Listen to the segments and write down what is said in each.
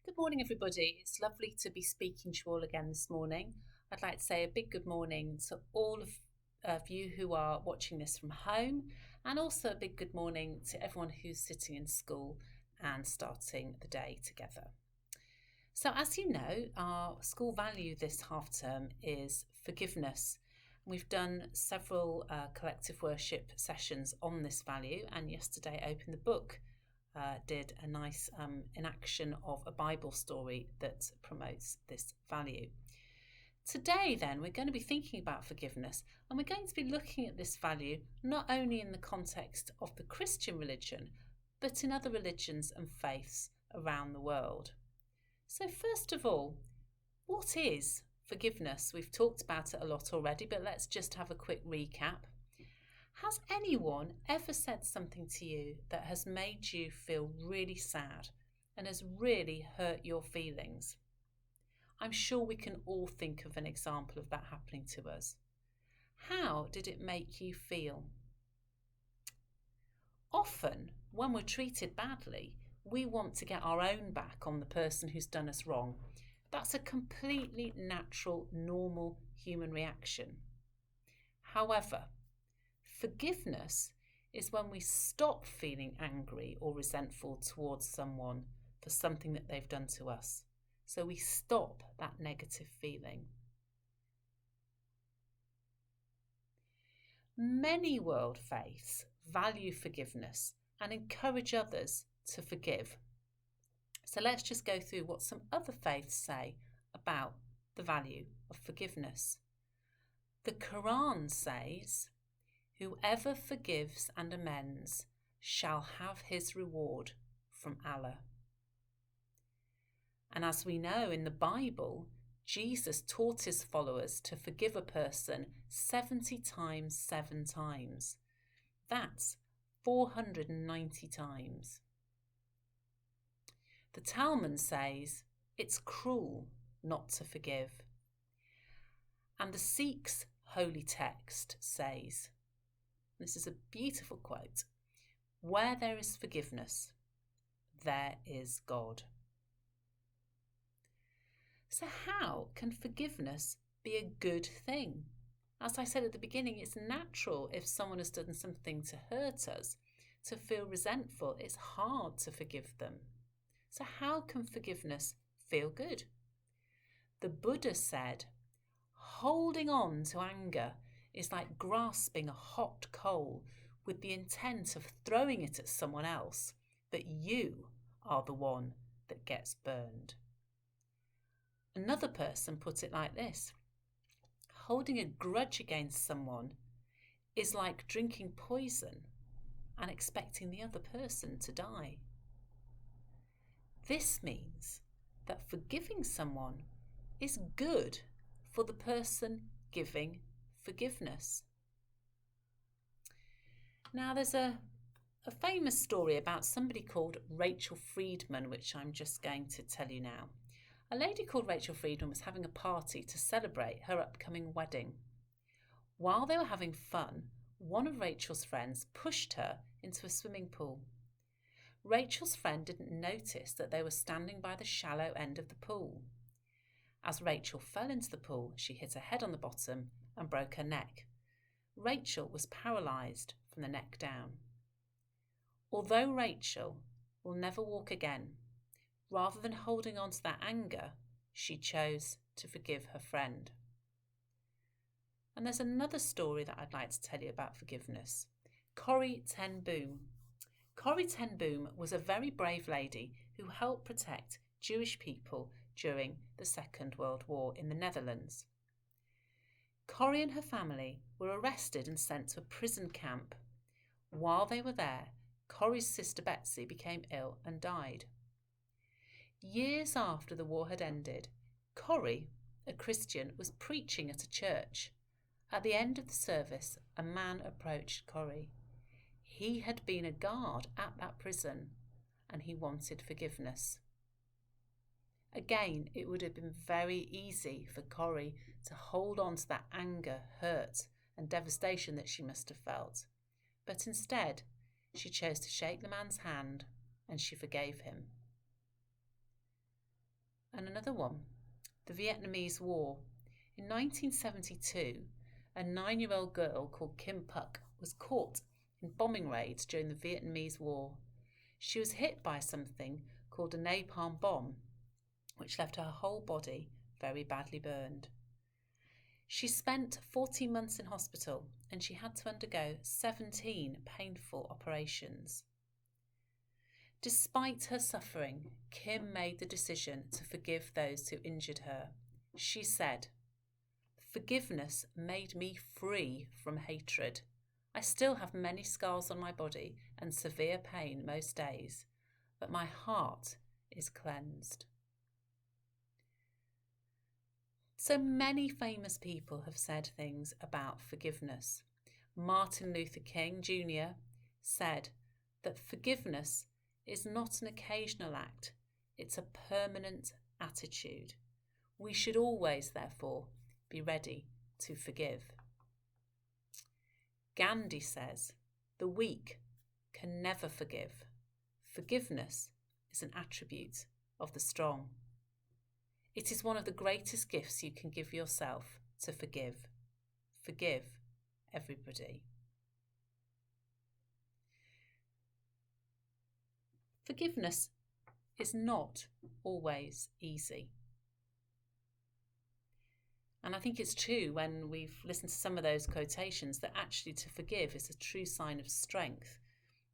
Good morning, everybody. It's lovely to be speaking to you all again this morning. I'd like to say a big good morning to all of you who are watching this from home, and also a big good morning to everyone who's sitting in school and starting the day together. So, as you know, our school value this half term is forgiveness. We've done several collective worship sessions on this value, and yesterday opened the book. Did a nice enaction of a Bible story that promotes this value. Today, then, we're going to be thinking about forgiveness, and we're going to be looking at this value not only in the context of the Christian religion, but in other religions and faiths around the world. So, first of all, what is forgiveness? We've talked about it a lot already, but let's just have a quick recap. Has anyone ever said something to you that has made you feel really sad and has really hurt your feelings? I'm sure we can all think of an example of that happening to us. How did it make you feel? Often, when we're treated badly, we want to get our own back on the person who's done us wrong. That's a completely natural, normal human reaction. However, forgiveness is when we stop feeling angry or resentful towards someone for something that they've done to us. So we stop that negative feeling. Many world faiths value forgiveness and encourage others to forgive. So let's just go through what some other faiths say about the value of forgiveness. The Quran says, "Whoever forgives and amends shall have his reward from Allah." And as we know in the Bible, Jesus taught his followers to forgive a person 70 times 7 times. That's 490 times. The Talmud says it's cruel not to forgive. And the Sikhs' holy text says, this is a beautiful quote, "Where there is forgiveness, there is God." So how can forgiveness be a good thing? As I said at the beginning, it's natural if someone has done something to hurt us to feel resentful. It's hard to forgive them. So how can forgiveness feel good? The Buddha said, holding on to anger is like grasping a hot coal with the intent of throwing it at someone else, but you are the one that gets burned. Another person put it like this: holding a grudge against someone is like drinking poison and expecting the other person to die. This means that forgiving someone is good for the person giving forgiveness. Now, there's a famous story about somebody called Rachel Friedman, which I'm just going to tell you now. A lady called Rachel Friedman was having a party to celebrate her upcoming wedding. While they were having fun, one of Rachel's friends pushed her into a swimming pool. Rachel's friend didn't notice that they were standing by the shallow end of the pool. As Rachel fell into the pool, she hit her head on the bottom and broke her neck. Rachel was paralysed from the neck down. Although Rachel will never walk again, rather than holding on to that anger, she chose to forgive her friend. And there's another story that I'd like to tell you about forgiveness. Corrie ten Boom. Corrie ten Boom was a very brave lady who helped protect Jewish people during the Second World War in the Netherlands. Corrie and her family were arrested and sent to a prison camp. While they were there, Corrie's sister Betsy became ill and died. Years after the war had ended, Corrie, a Christian, was preaching at a church. At the end of the service, a man approached Corrie. He had been a guard at that prison and he wanted forgiveness. Again, it would have been very easy for Corrie to hold on to that anger, hurt, and devastation that she must have felt. But instead, she chose to shake the man's hand and she forgave him. And another one, the Vietnamese War. In 1972, a 9-year-old girl called Kim Phuc was caught in bombing raids during the Vietnamese War. She was hit by something called a napalm bomb, which left her whole body very badly burned. She spent 14 months in hospital and she had to undergo 17 painful operations. Despite her suffering, Kim made the decision to forgive those who injured her. She said, "Forgiveness made me free from hatred. I still have many scars on my body and severe pain most days, but my heart is cleansed." So many famous people have said things about forgiveness. Martin Luther King Jr. said that forgiveness is not an occasional act, it's a permanent attitude. We should always, therefore, be ready to forgive. Gandhi says, "The weak can never forgive. Forgiveness is an attribute of the strong." It is one of the greatest gifts you can give yourself to forgive. Forgive everybody. Forgiveness is not always easy. And I think it's true when we've listened to some of those quotations that actually to forgive is a true sign of strength,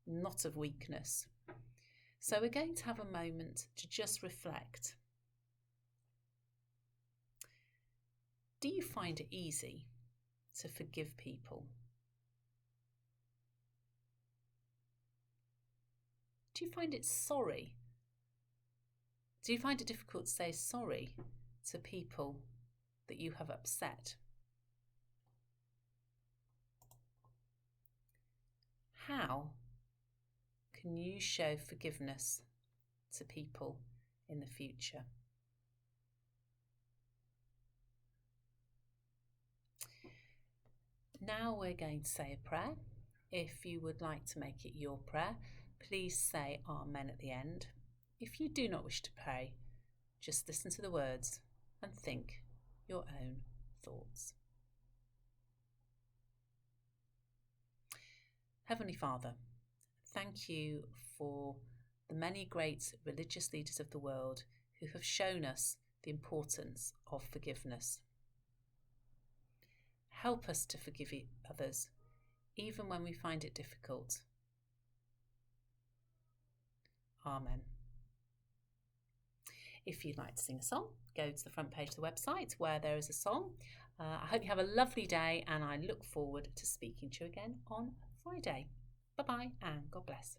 not of weakness. So we're going to have a moment to just reflect. Do you find it easy to forgive people? Do you find it sorry? Do you find it difficult to say sorry to people that you have upset? How can you show forgiveness to people in the future? Now we're going to say a prayer. If you would like to make it your prayer, please say Amen at the end. If you do not wish to pray, just listen to the words and think your own thoughts. Heavenly Father, thank you for the many great religious leaders of the world who have shown us the importance of forgiveness. Help us to forgive others, even when we find it difficult. Amen. If you'd like to sing a song, go to the front page of the website where there is a song. I hope you have a lovely day and I look forward to speaking to you again on Friday. Bye-bye and God bless.